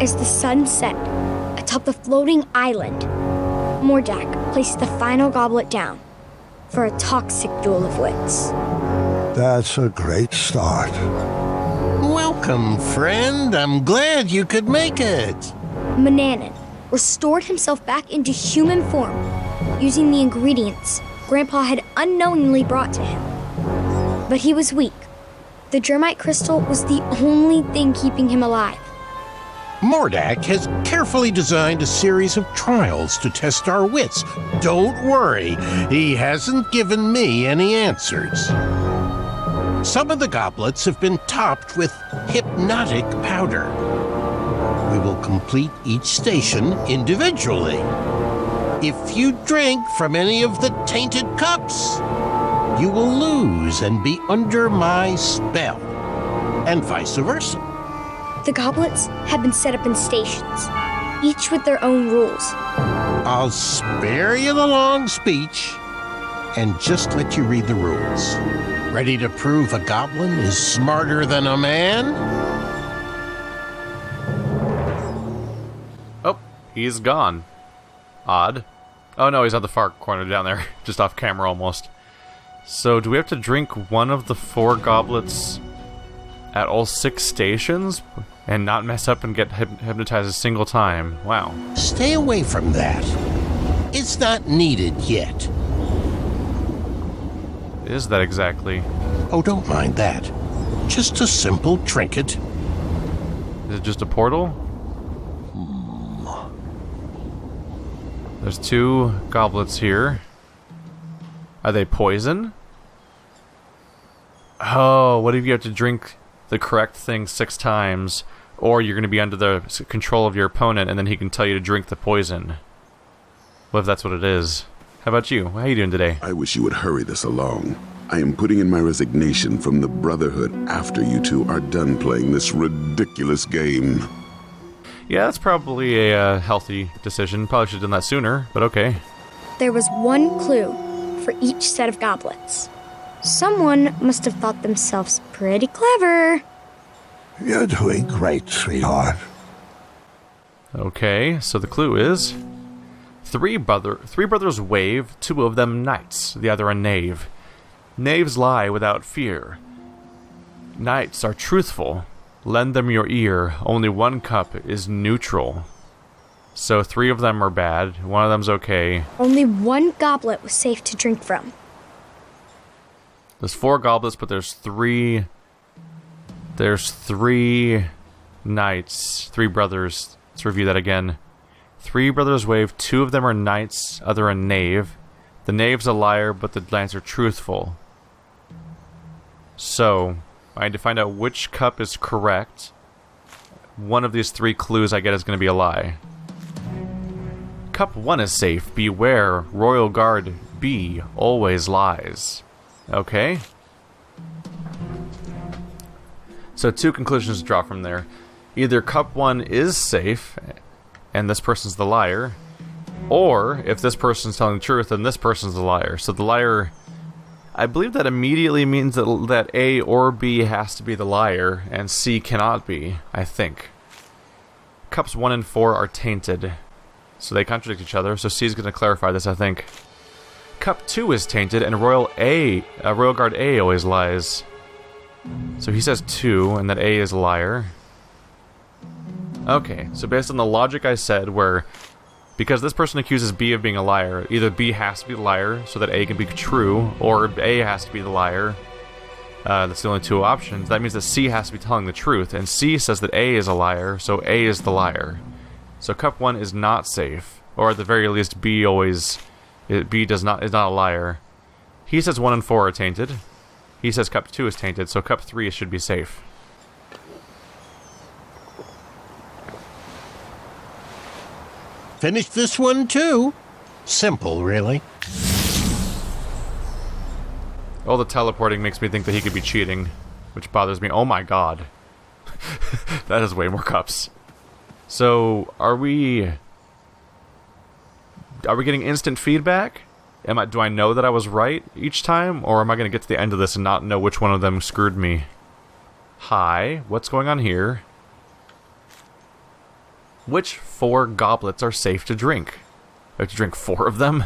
As the sun set atop the floating island, Mordak placed the final goblet down for a toxic duel of wits. That's a great start. Welcome, friend. I'm glad you could make it. Manannan restored himself back into human form using the ingredients Grandpa had unknowingly brought to him. But he was weak. The germite crystal was the only thing keeping him alive. Mordak has carefully designed a series of trials to test our wits. Don't worry, he hasn't given me any answers. Some of the goblets have been topped with hypnotic powder. We will complete each station individually. If you drink from any of the tainted cups, you will lose and be under my spell, and vice versa. The goblets have been set up in stations, each with their own rules. I'll spare you the long speech and just let you read the rules. Ready to prove a goblin is smarter than a man? Oh, he's gone. Odd. Oh no, he's at the far corner down there, just off camera almost. So do we have to drink one of the 4 goblets at all 6 stations and not mess up and get hypnotized a single time? Wow. Stay away from that. It's not needed yet. Is that exactly? Oh, don't mind that. Just a simple trinket. Is it just a portal? There's 2 goblets here. Are they poison? Oh, what if you have to drink the correct thing 6 times, or you're going to be under the control of your opponent, and then he can tell you to drink the poison? What if that's what it is? How about you? How are you doing today? I wish you would hurry this along. I am putting in my resignation from the Brotherhood after you two are done playing this ridiculous game. Yeah, that's probably a healthy decision. Probably should have done that sooner, but okay. There was one clue for each set of goblets. Someone must have thought themselves pretty clever. You're doing great, sweetheart. Okay, so the clue is... Three brothers wave, 2 of them knights, the other a knave. Knaves lie without fear. Knights are truthful. Lend them your ear. Only 1 cup is neutral. So 3 of them are bad. 1 of them's okay. Only 1 goblet was safe to drink from. There's 4 goblets, but there's 3... There's 3 knights. 3 brothers. Let's review that again. 3 brothers wave. 2 of them are knights. Other a knave. The knave's a liar, but the knights are truthful. So... I need to find out which cup is correct. One of these 3 clues I get is going to be a lie. Cup 1 is safe. Beware, Royal Guard B always lies. Okay. So 2 conclusions to draw from there. Either cup 1 is safe, and this person's the liar, or if this person's telling the truth, then this person's the liar. So the liar... I believe that immediately means that A or B has to be the liar, and C cannot be, I think. Cups 1 and 4 are tainted, so they contradict each other, so C is going to clarify this, I think. Cup 2 is tainted, and Royal Guard A always lies. So he says 2, and that A is a liar. Okay, so based on the logic I said, where... Because this person accuses B of being a liar, either B has to be the liar so that A can be true, or A has to be the liar. That's the only 2 options. That means that C has to be telling the truth, and C says that A is a liar, so A is the liar. So cup 1 is not safe, or at the very least B is not a liar. He says 1 and 4 are tainted. He says cup 2 is tainted, so cup 3 should be safe. Finished this one too. Simple, really. All the teleporting makes me think that he could be cheating, which bothers me. Oh my god. That is way more cups. So, are we getting instant feedback? Do I know that I was right each time, or am I going to get to the end of this and not know which one of them screwed me? Hi, what's going on here? Which 4 goblets are safe to drink? We have to drink 4 of them?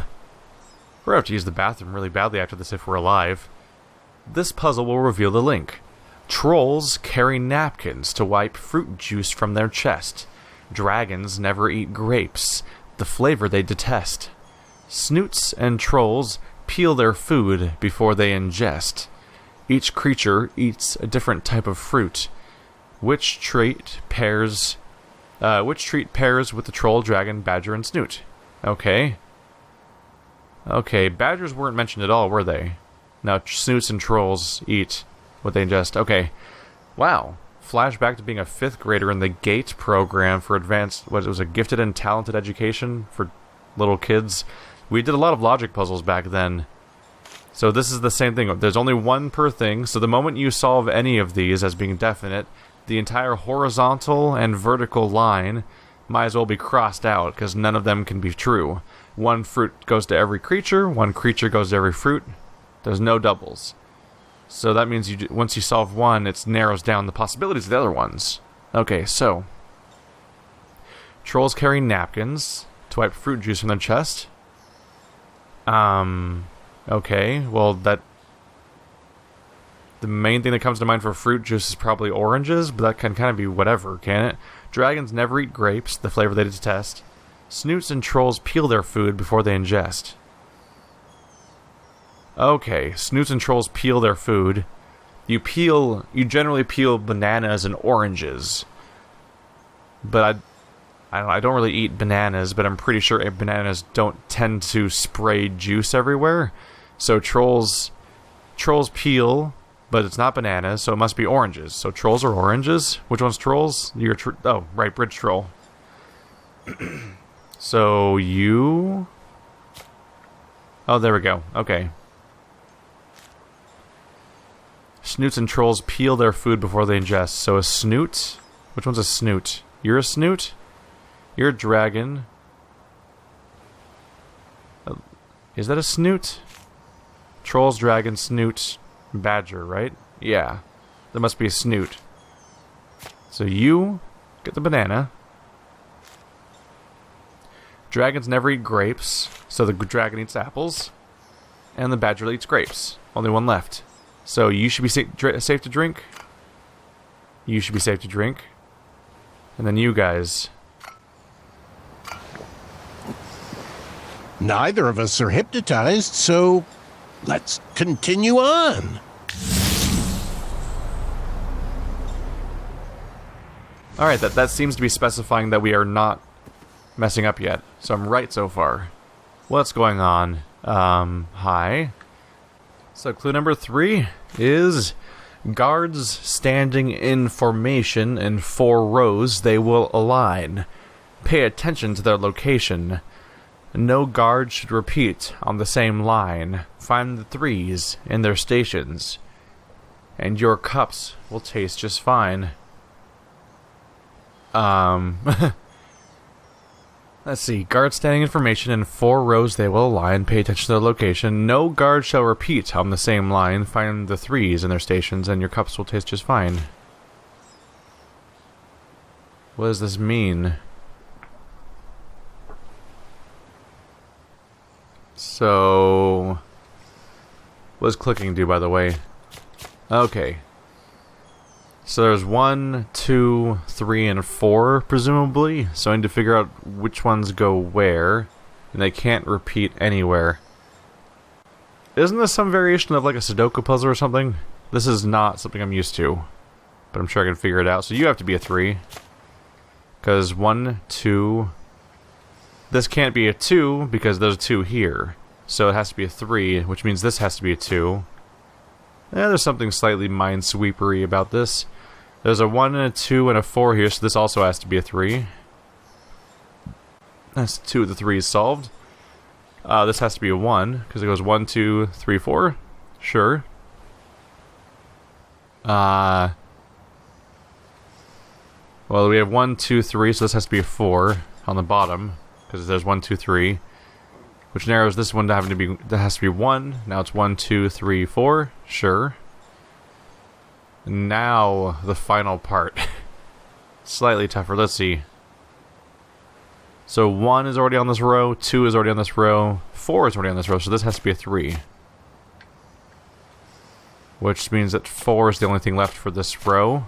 We're going to have to use the bathroom really badly after this if we're alive. This puzzle will reveal the link. Trolls carry napkins to wipe fruit juice from their chest. Dragons never eat grapes, the flavor they detest. Snoots and trolls peel their food before they ingest. Each creature eats a different type of fruit. Which treat pairs with the troll, dragon, badger, and snoot? Okay. Okay, badgers weren't mentioned at all, were they? Now, snoots and trolls eat what they ingest. Okay. Wow. Flashback to being a 5th grader in the GATE program for advanced... What, it was a gifted and talented education for little kids. We did a lot of logic puzzles back then. So this is the same thing. There's only 1 per thing, so the moment you solve any of these as being definite, the entire horizontal and vertical line might as well be crossed out, because none of them can be true. 1 fruit goes to every creature, 1 creature goes to every fruit. There's no doubles. So that means once you solve 1, it narrows down the possibilities of the other ones. Okay, so... Trolls carry napkins to wipe fruit juice from their chest. Okay, well that... The main thing that comes to mind for fruit juice is probably oranges, but that can kind of be whatever, can it? Dragons never eat grapes, the flavor they detest. Snoots and trolls peel their food before they ingest. Okay, snoots and trolls peel their food. You generally peel bananas and oranges. But I don't really eat bananas, but I'm pretty sure bananas don't tend to spray juice everywhere. So trolls peel, but it's not bananas, so it must be oranges. So trolls are oranges? Which one's trolls? Oh, right, bridge troll. So you... Oh, there we go. Okay. Snoots and trolls peel their food before they ingest. So a snoot? Which one's a snoot? You're a snoot? You're a dragon. Is that a snoot? Trolls, dragon, snoot, badger, right? Yeah. There must be a snoot. So you get the banana. Dragons never eat grapes, so the dragon eats apples. And the badger eats grapes. Only 1 left. So you should be safe to drink. You should be safe to drink. And then you guys. Neither of us are hypnotized, so let's continue on. Alright, that seems to be specifying that we are not messing up yet. So I'm right so far. What's going on? Hi. So clue number 3 is guards standing in formation in 4 rows, they will align. Pay attention to their location. No guard should repeat on the same line. Find the 3s in their stations. And your cups will taste just fine. Let's see. Guards standing in formation in 4 rows, they will align. Pay attention to their location. No guard shall repeat on the same line. Find the 3s in their stations, and your cups will taste just fine. What does this mean? So... what does clicking do, by the way? Okay. So there's 1, 2, 3, and 4, presumably. So I need to figure out which ones go where. And they can't repeat anywhere. Isn't this some variation of like a Sudoku puzzle or something? This is not something I'm used to. But I'm sure I can figure it out. So you have to be a 3. Because 1, 2... This can't be a 2 because there's a 2 here. So it has to be a 3, which means this has to be a 2. There's something slightly Minesweepery about this. There's a 1 and a 2 and a 4 here, so this also has to be a 3. That's 2 of the 3s solved. This has to be a 1, because it goes 1, 2, 3, 4. Sure. Well, we have 1, 2, 3, so this has to be a 4 on the bottom, because there's 1, 2, 3. Which narrows this one to having to be, that has to be 1. Now it's 1, 2, 3, 4. Sure. Now, the final part. Slightly tougher. Let's see. So 1 is already on this row, 2 is already on this row, 4 is already on this row, so this has to be a 3. Which means that 4 is the only thing left for this row.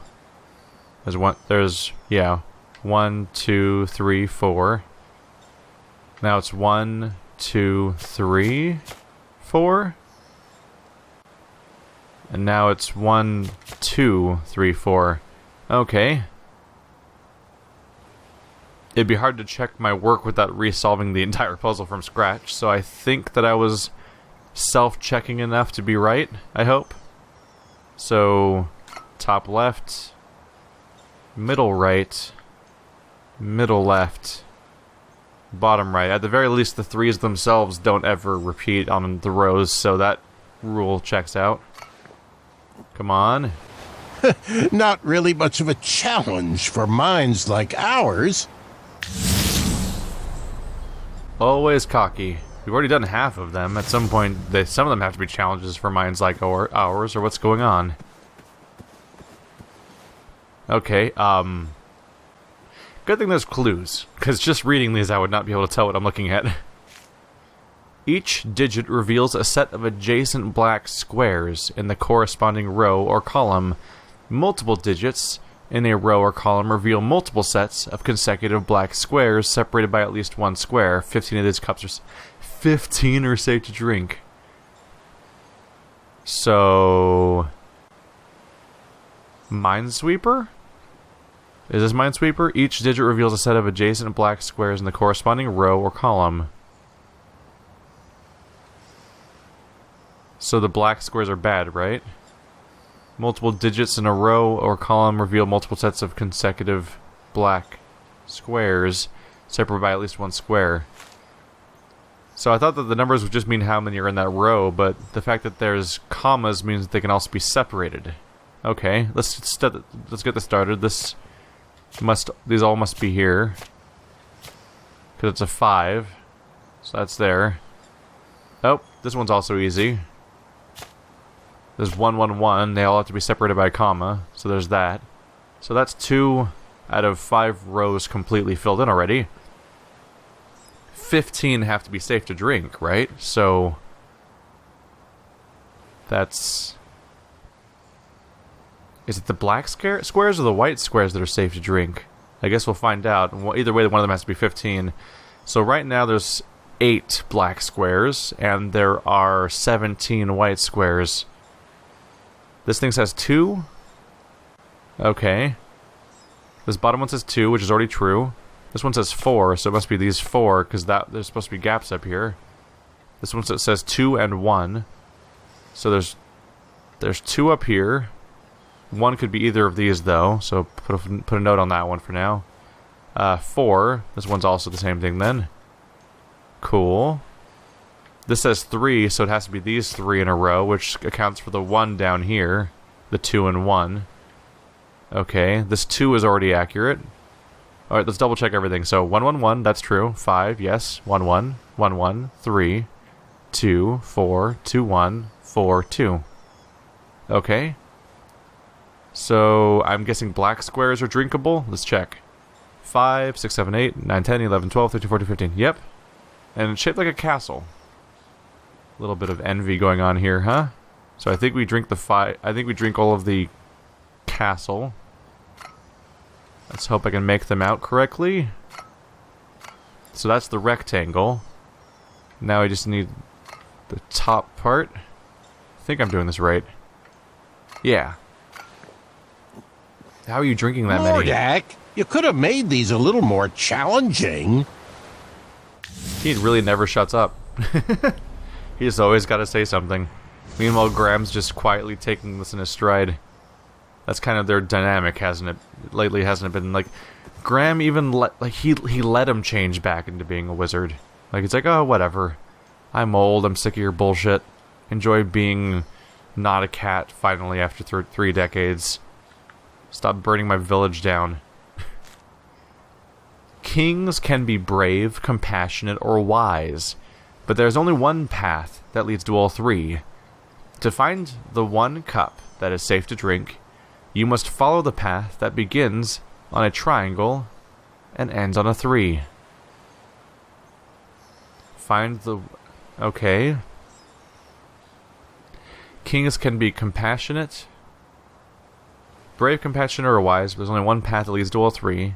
There's 1, 2, 3, 4. Now it's 1, 2, 3, 4. And now it's 1, 2, 3, 4. Okay. It'd be hard to check my work without resolving the entire puzzle from scratch, so I think that I was self-checking enough to be right, I hope. So, top left, middle right, middle left, bottom right. At the very least, the 3s themselves don't ever repeat on the rows, so that rule checks out. Come on. Not really much of a challenge for minds like ours. Always cocky. We've already done half of them. At some point, some of them have to be challenges for minds like ours, or what's going on? Okay, good thing there's clues, because just reading these I would not be able to tell what I'm looking at. Each digit reveals a set of adjacent black squares in the corresponding row or column. Multiple digits in a row or column reveal multiple sets of consecutive black squares separated by at least one square. 15 of these cups are 15 are safe to drink. So, Minesweeper? Is this Minesweeper? Each digit reveals a set of adjacent black squares in the corresponding row or column. So the black squares are bad, right? Multiple digits in a row or column reveal multiple sets of consecutive black squares, separated by at least one square. So I thought that the numbers would just mean how many are in that row, but the fact that there's commas means that they can also be separated. Okay, let's get this started. These all must be here, because it's a 5, so that's there. Oh, this one's also easy. There's 1, 1, 1. They all have to be separated by a comma, so there's that. So that's 2 out of 5 rows completely filled in already. 15 have to be safe to drink, right? So that's... Is it the black squares or the white squares that are safe to drink? I guess we'll find out. Either way, one of them has to be 15. So right now there's 8 black squares, and there are 17 white squares. This thing says 2. Okay. This bottom one says 2, which is already true. This one says 4, so it must be these 4, because there's supposed to be gaps up here. This one says 2 and 1. So there's 2 up here. 1 could be either of these, though, so put a note on that one for now. 4. This one's also the same thing, then. Cool. This says 3, so it has to be these 3 in a row, which accounts for the 1 down here. The 2 and 1. Okay, this 2 is already accurate. Alright, let's double check everything. So 1, 1, 1, that's true. 5, yes. 1, 1, 1, 1, 3, 2, 4, 2, 1, 4, 2. Okay. So I'm guessing black squares are drinkable. Let's check. 5, 6, 7, 8, 9, 10, 11, 12, 13, 14, 15. Yep. And it's shaped like a castle. A little bit of envy going on here, huh? So I think we drink all of the castle. Let's hope I can make them out correctly. So that's the rectangle. Now I just need the top part. I think I'm doing this right. Yeah. How are you drinking that many? Mordak, you could have made these a little more challenging. He really never shuts up. He's always got to say something. Meanwhile, Graham's just quietly taking this in his stride. That's kind of their dynamic, hasn't it? Lately, hasn't it been like Graham even he let him change back into being a wizard. Like it's like, oh, whatever. I'm old. I'm sick of your bullshit. Enjoy being not a cat finally after 3 decades. Stop burning my village down. Kings can be brave, compassionate, or wise, but there's only one path that leads to all 3. To find the one cup that is safe to drink, you must follow the path that begins on a triangle and ends on a 3. Find the... Okay. Kings can be compassionate, brave, compassionate, or wise, but there's only one path that leads to all three.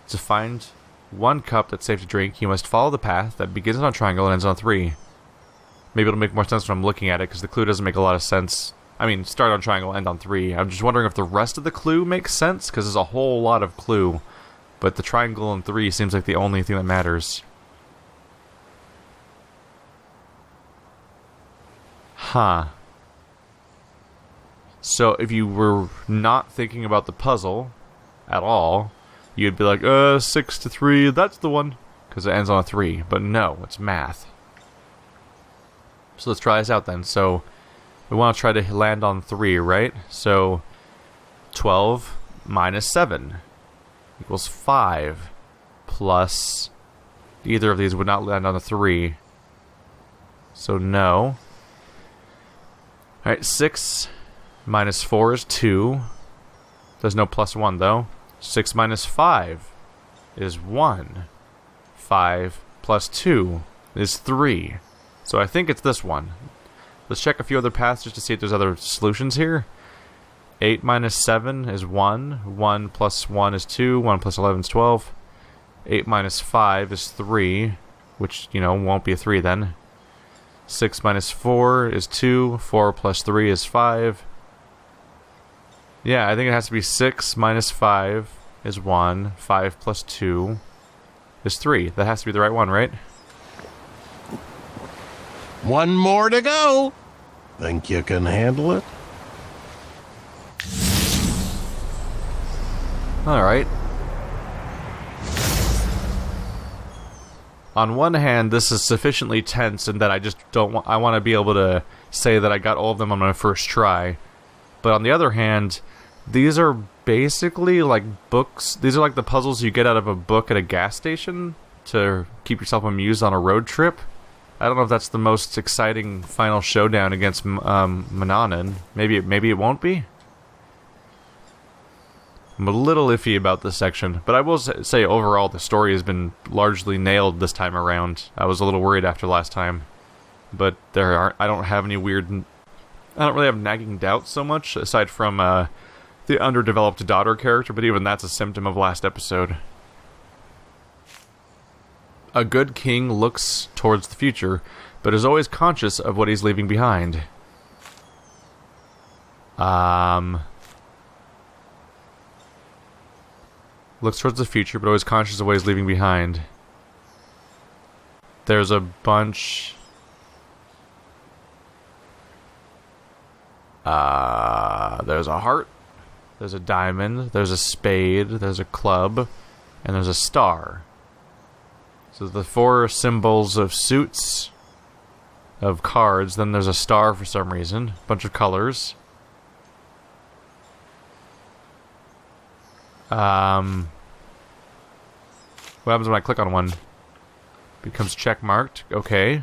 To find one cup that's safe to drink, you must follow the path that begins on a triangle and ends on 3. Maybe it'll make more sense when I'm looking at it, because the clue doesn't make a lot of sense. I mean, start on triangle, end on 3. I'm just wondering if the rest of the clue makes sense, because there's a whole lot of clue. But the triangle and 3 seems like the only thing that matters. Huh. So if you were not thinking about the puzzle at all, you'd be like, 6 to 3, that's the one. Because it ends on a 3. But no, it's math. So let's try this out then. So we want to try to land on 3, right? So 12 minus 7 equals 5. Plus, either of these would not land on a 3. So no. Alright, 6 minus 4 is 2. There's no plus 1 though. 6 minus 5 is 1. 5 plus 2 is 3. So I think it's this one. Let's check a few other paths just to see if there's other solutions here. 8 minus 7 is 1. 1 plus 1 is 2. 1 plus 11 is 12. 8 minus 5 is 3. Which, you know, won't be a 3 then. 6 minus 4 is 2. 4 plus 3 is 5. Yeah, I think it has to be 6 minus 5 is 1. 5 plus 2 is 3. That has to be the right one, right? One more to go. Think you can handle it? Alright. On one hand, this is sufficiently tense in that I just don't want... I want to be able to say that I got all of them on my first try. But on the other hand, these are basically like books. These are like the puzzles you get out of a book at a gas station to keep yourself amused on a road trip. I don't know if that's the most exciting final showdown against Manannan. Maybe it won't be. I'm a little iffy about this section, but I will say overall the story has been largely nailed this time around. I was a little worried after last time, but I don't have any weird... I don't really have nagging doubts so much, aside from the underdeveloped daughter character, but even that's a symptom of last episode. A good king looks towards the future, but is always conscious of what he's leaving behind. Looks towards the future, but always conscious of what he's leaving behind. There's a bunch... there's a heart, there's a diamond, there's a spade, there's a club, and there's a star. So the 4 symbols of suits, of cards, then there's a star for some reason, a bunch of colors. What happens when I click on one? Becomes check marked, okay.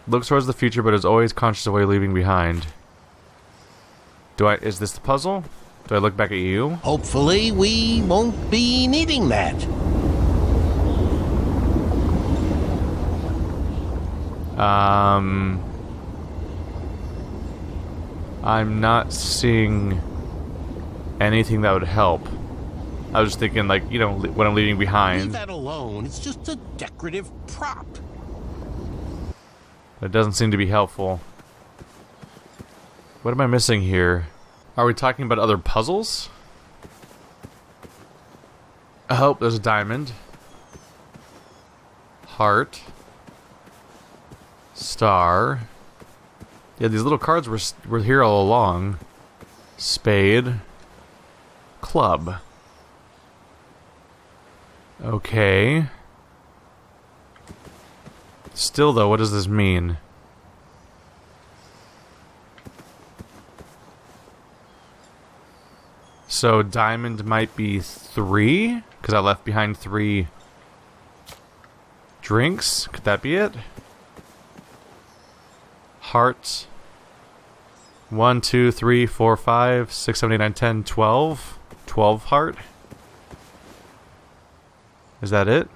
Looks towards the future, but is always conscious of what you're leaving behind. Is this the puzzle? Do I look back at you? Hopefully we won't be needing that. I'm not seeing anything that would help. I was just thinking, like, you know, what I'm leaving behind. Leave that alone. It's just a decorative prop. It doesn't seem to be helpful. What am I missing here? Are we talking about other puzzles? Oh, there's a diamond. Heart. Star. Yeah, these little cards were here all along. Spade. Club. Okay. Still, though, what does this mean? So, diamond might be 3? Because I left behind 3 drinks? Could that be it? Heart. 1, 2, 3, 4, 5, 6, 7, 8, 9, 10, 12. 12 heart? Is that it?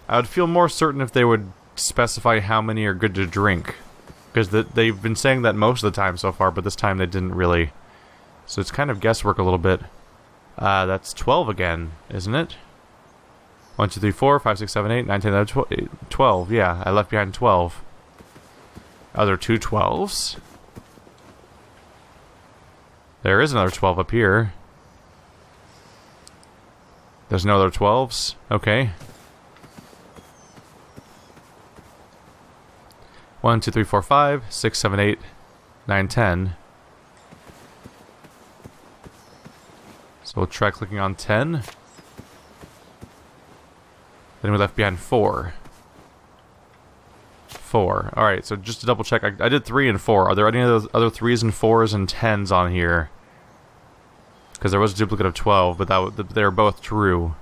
I would feel more certain if they would specify how many are good to drink. Because they've been saying that most of the time so far, but this time they didn't really. So it's kind of guesswork a little bit. That's 12 again, isn't it? 1, 2, 3, 4, 5, 6, 7, 8, 9, 10, 11, 12. Yeah, I left behind 12. Are there 2 12s? There is another 12 up here. There's no other 12s? Okay. 1, 2, 3, 4, 5, 6, 7, 8, 9, 10. So we'll try clicking on 10. Then we left behind 4. 4. Alright, so just to double check, I did 3 and 4. Are there any other 3s and 4s and 10s on here? Because there was a duplicate of 12, but they're both true.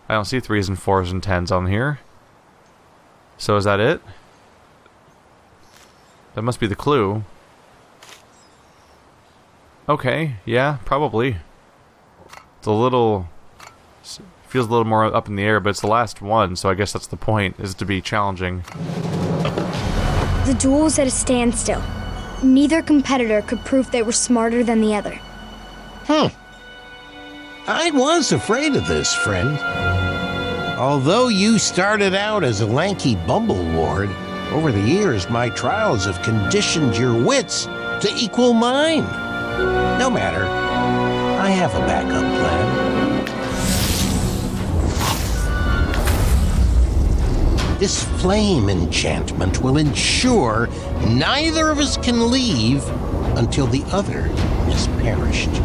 I don't see 3s and 4s and 10s on here. So is that it? That must be the clue. Okay, yeah, probably. It's a little... feels a little more up in the air, but it's the last one, so I guess that's the point, is to be challenging. The duel was at a standstill. Neither competitor could prove they were smarter than the other. I was afraid of this, friend. Although you started out as a lanky bumbleward, over the years my trials have conditioned your wits to equal mine. No matter. I have a backup plan. This flame enchantment will ensure neither of us can leave until the other is perished.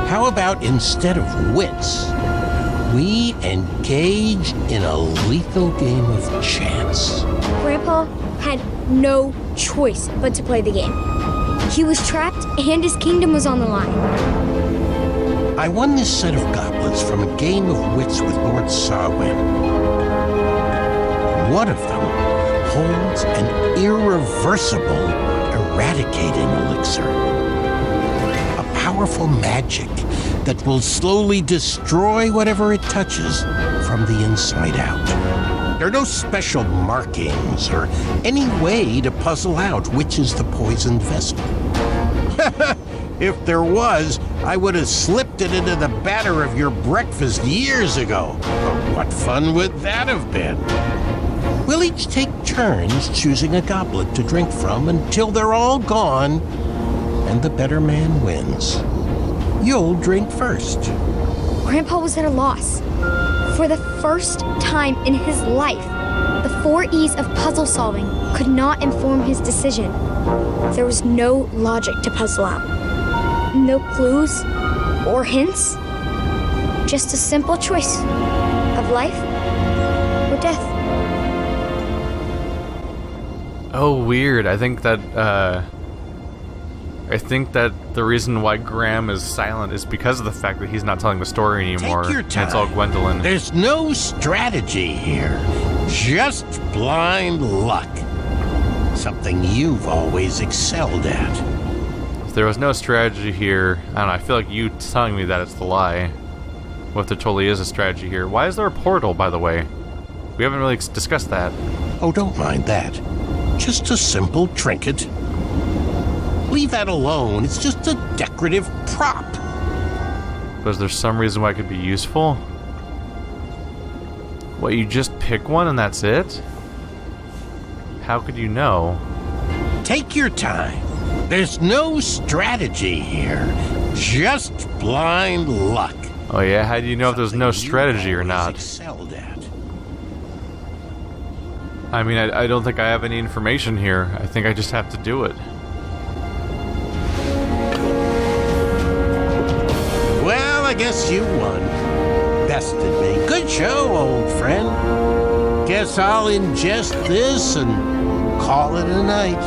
How about instead of wits, we engage in a lethal game of chance? Grandpa had no choice but to play the game. He was trapped and his kingdom was on the line. I won this set of goblets from a game of wits with Lord Sarwin. One of them holds an irreversible eradicating elixir. A powerful magic that will slowly destroy whatever it touches from the inside out. There are no special markings or any way to puzzle out which is the poisoned vessel. If there was, I would have slipped it into the batter of your breakfast years ago. But what fun would that have been? We'll each take turns choosing a goblet to drink from until they're all gone, and the better man wins. You'll drink first. Grandpa was at a loss. For the first time in his life, the 4 E's of puzzle solving could not inform his decision. There was no logic to puzzle out. No clues or hints. Just a simple choice of life or death. Oh, weird. I think that the reason why Graham is silent is because of the fact that he's not telling the story anymore. Take your time. And it's all Gwendolyn. There's no strategy here. Just blind luck. Something you've always excelled at. If there was no strategy here, I don't know, I feel like you telling me that it's the lie. What if there totally is a strategy here? Why is there a portal, by the way? We haven't really discussed that. Oh, don't mind that. Just a simple trinket. Leave that alone. It's just a decorative prop. But is there some reason why it could be useful? What, you just pick one and that's it? How could you know? Take your time. There's no strategy here. Just blind luck. Oh yeah, how do you know if there's no strategy or not? Excelled at. I mean, I don't think I have any information here. I think I just have to do it. Well, I guess you won. Bested me. Good show, old friend. Guess I'll ingest this and call it a night.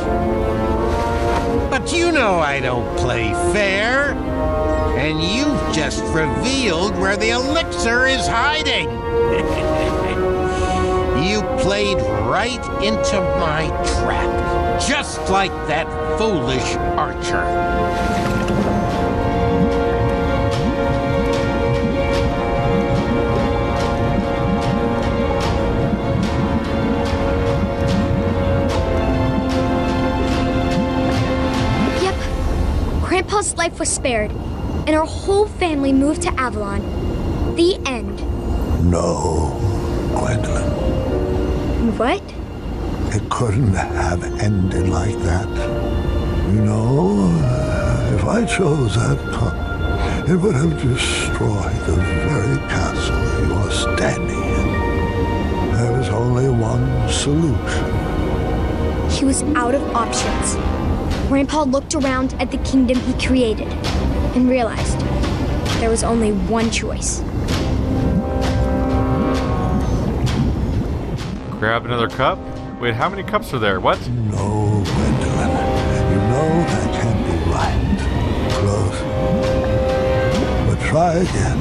But you know I don't play fair. And you've just revealed where the elixir is hiding. You played right into my trap, just like that foolish archer. Grandpa's life was spared, and our whole family moved to Avalon. The end. No, Gwendolyn. What? It couldn't have ended like that. You know, if I chose that path, it would have destroyed the very castle you are standing in. There was only one solution. He was out of options. Grandpa looked around at the kingdom he created and realized there was only one choice. Grab another cup? Wait, how many cups are there? What? No, Gwendolyn. You know that can't be right. Close. But try again.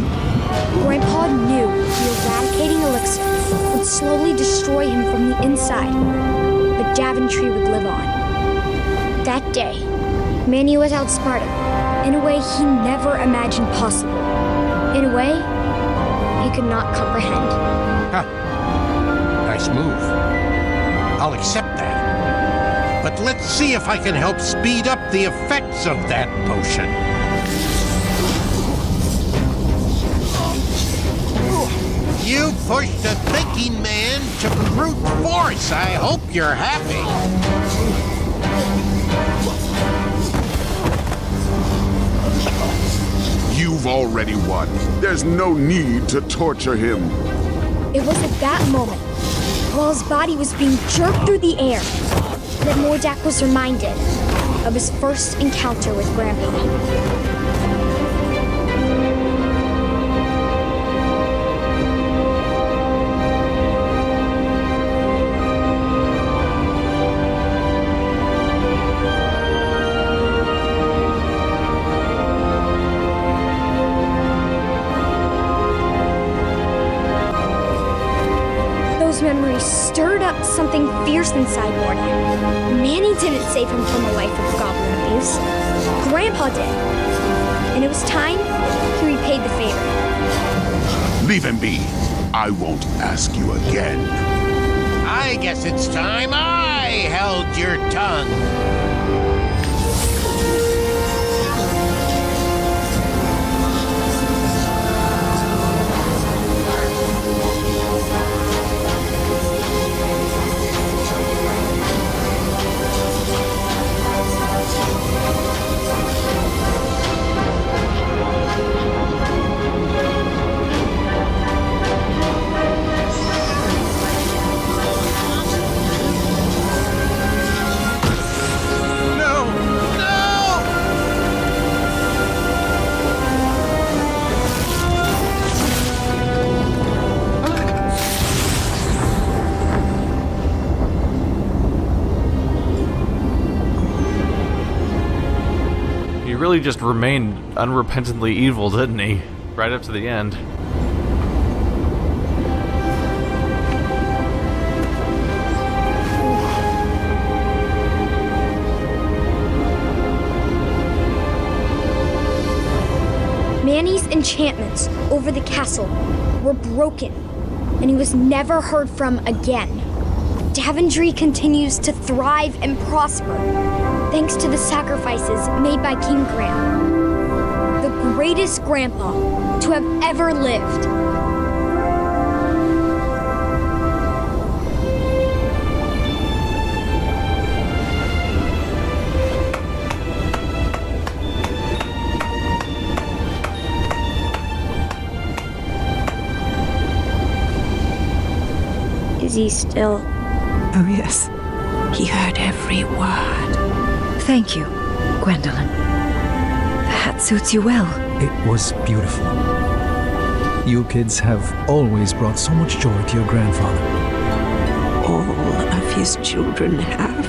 Grandpa knew the eradicating elixir would slowly destroy him from the inside, but Daventry would live on. That day, Manny was outsmarted in a way he never imagined possible. In a way he could not comprehend. Ha! Nice move. I'll accept that. But let's see if I can help speed up the effects of that potion. You pushed a thinking man to brute force. I hope you're happy. You've already won. There's no need to torture him. It was at that moment, while his body was being jerked through the air, that Mordak was reminded of his first encounter with Grandpa. Memories stirred up something fierce inside Mordak. Manny didn't save him from a life of goblin abuse. Grandpa did. And it was time he repaid the favor. Leave him be. I won't ask you again. I guess it's time I held your tongue. Really just remained unrepentantly evil, didn't he? Right up to the end. Manny's enchantments over the castle were broken, and he was never heard from again. Daventry continues to thrive and prosper, thanks to the sacrifices made by King Graham, the greatest grandpa to have ever lived. Is he still? Oh, yes. He heard every word. Thank you, Gwendolyn. The hat suits you well. It was beautiful. You kids have always brought so much joy to your grandfather. All of his children have.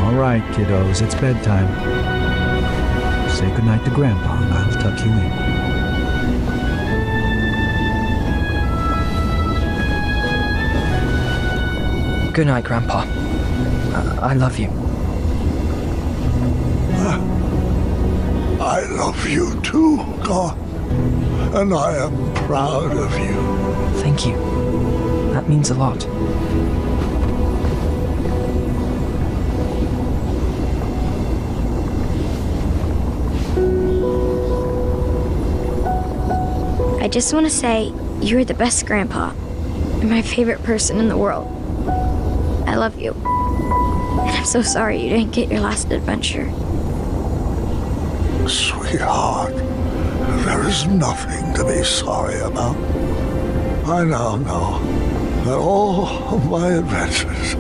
All right, kiddos, it's bedtime. Say goodnight to Grandpa, and I'll tuck you in. Good night, Grandpa. I love you. I love you too, God. And I am proud of you. Thank you. That means a lot. just want to say you're the best Grandpa. You're my favorite person in the world. I love you. And I'm so sorry you didn't get your last adventure. Sweetheart, there is nothing to be sorry about. I now know that all of my adventures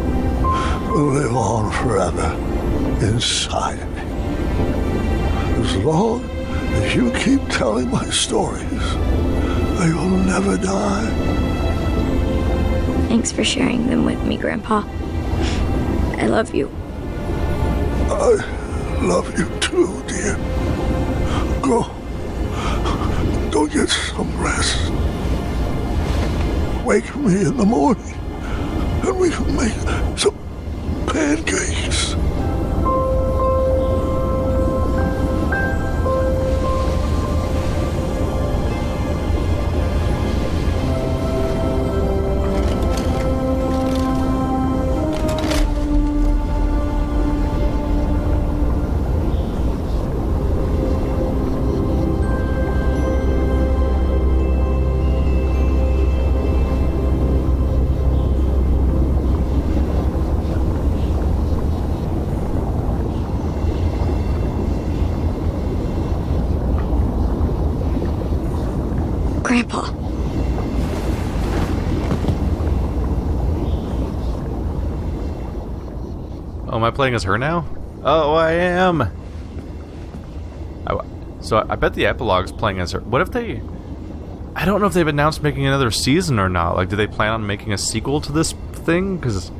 will live on forever inside of me. As long as you keep telling my stories, they will never die. Thanks for sharing them with me, Grandpa. I love you. I love you too, dear. Go get some rest. Wake me in the morning, and we can make some pancakes. Grandpa. Oh, am I playing as her now? Oh, I am! So I bet the Epilogue's playing as her. What if they... I don't know if they've announced making another season or not. Like, do they plan on making a sequel to this thing? Because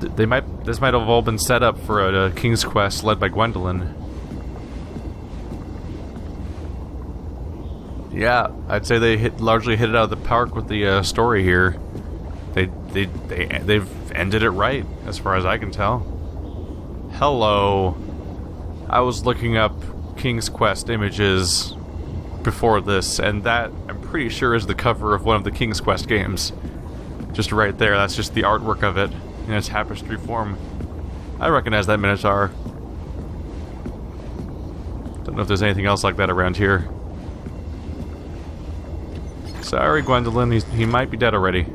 this might have all been set up for a King's Quest led by Gwendolyn. Yeah, I'd say they largely hit it out of the park with the story here. They've ended it right, as far as I can tell. Hello. I was looking up King's Quest images before this, and that, I'm pretty sure, is the cover of one of the King's Quest games. Just right there, that's just the artwork of it, in a tapestry form. I recognize that Minotaur. Don't know if there's anything else like that around here. Sorry, Gwendolyn, he might be dead already.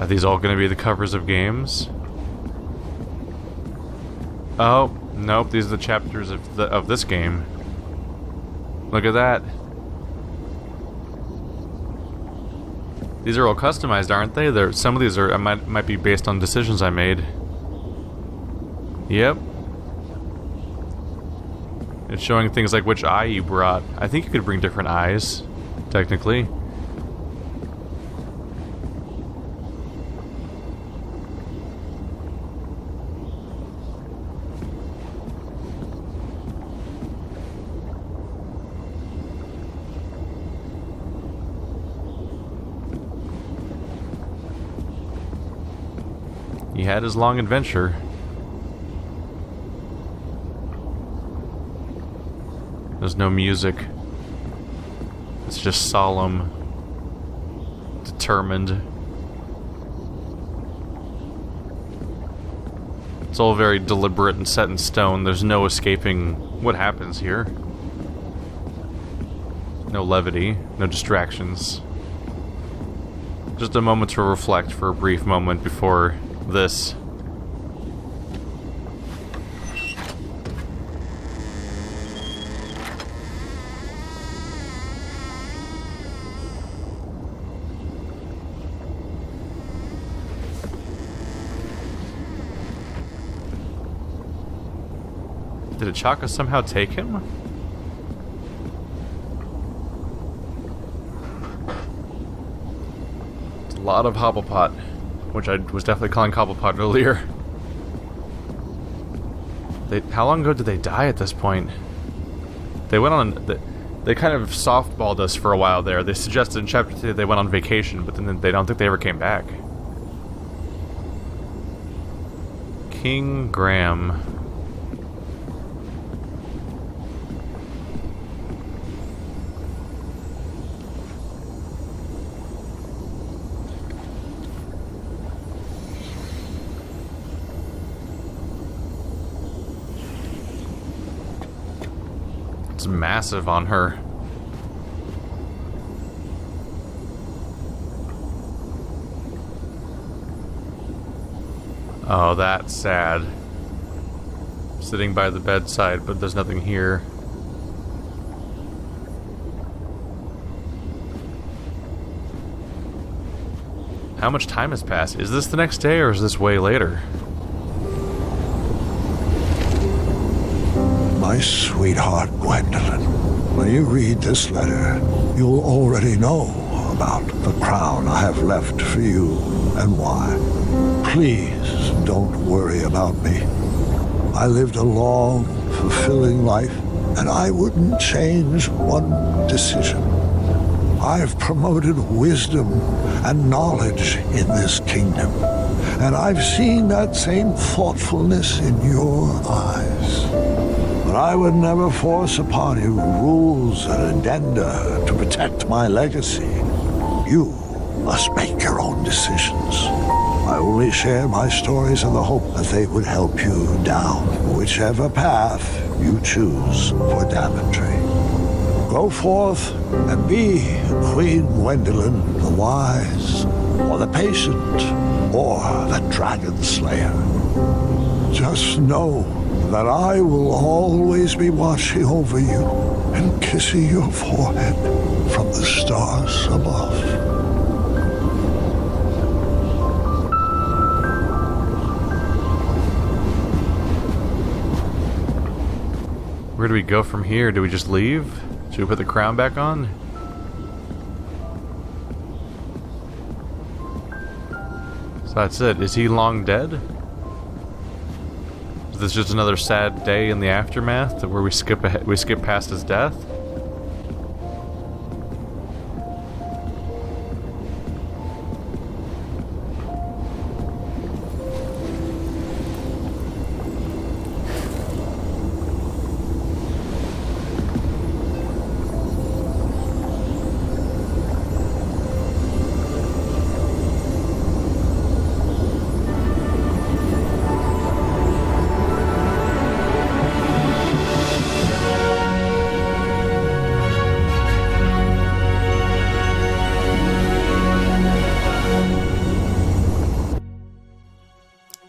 Are these all going to be the covers of games? Oh, nope, these are the chapters of this game. Look at that. These are all customized, aren't they? Some of these are might be based on decisions I made. Yep. It's showing things like which eye you brought. I think you could bring different eyes, technically. He had his long adventure. There's no music. It's just solemn, determined. It's all very deliberate and set in stone. There's no escaping what happens here. No levity, no distractions. Just a moment to reflect for a brief moment before this. Did Achaka somehow take him? It's a lot of Hobblepot, which I was definitely calling Cobblepot earlier. How long ago did they die at this point? They went on... They kind of softballed us for a while there. They suggested in Chapter 2 they went on vacation, but then they don't think they ever came back. King Graham... looks massive on her. Oh, that's sad. Sitting by the bedside, but there's nothing here. How much time has passed? Is this the next day or is this way later? My sweetheart Gwendolyn, when you read this letter, you'll already know about the crown I have left for you and why. Please don't worry about me. I lived a long, fulfilling life, and I wouldn't change one decision. I've promoted wisdom and knowledge in this kingdom, and I've seen that same thoughtfulness in your eyes. But I would never force upon you rules and addenda to protect my legacy. You must make your own decisions. I only share my stories in the hope that they would help you down whichever path you choose for Daventry. Go forth and be Queen Gwendolyn the wise, or the patient, or the dragon slayer. Just know that I will always be watching over you and kissing your forehead from the stars above. Where do we go from here? Do we just leave? Should we put the crown back on? So that's it. Is he long dead? Is this just another sad day in the aftermath where we skip past his death?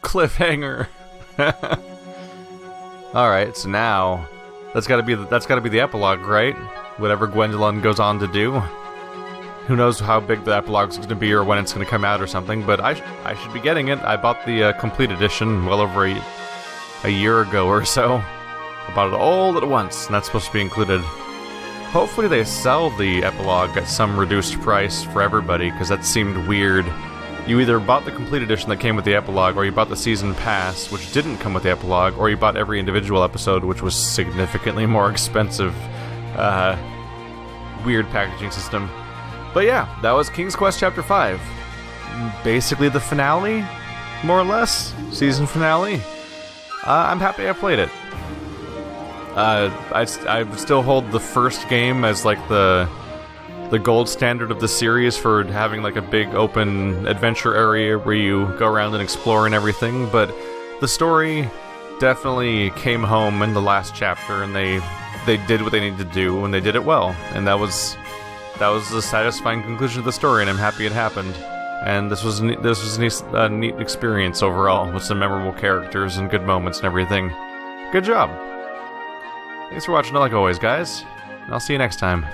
Cliffhanger. All right, so now that's got to be the epilogue, right? Whatever Gwendolyn goes on to do. Who knows how big the epilogue's going to be or when it's going to come out or something? But I should be getting it. I bought the complete edition well over a year ago or so. I bought it all at once, and that's supposed to be included. Hopefully they sell the epilogue at some reduced price for everybody, because that seemed weird. You either bought the complete edition that came with the epilogue, or you bought the season pass, which didn't come with the epilogue, or you bought every individual episode, which was significantly more expensive. Weird packaging system. But yeah, that was King's Quest Chapter 5. Basically the finale, more or less. Season finale. I'm happy I played it. I still hold the first game as like the gold standard of the series for having like a big open adventure area where you go around and explore and everything, but the story definitely came home in the last chapter, and they did what they needed to do, and they did it well, and that was a satisfying conclusion to the story, and I'm happy it happened. And this was a neat experience overall, with some memorable characters and good moments and everything. Good job. Thanks for watching, like always, guys, and I'll see you next time.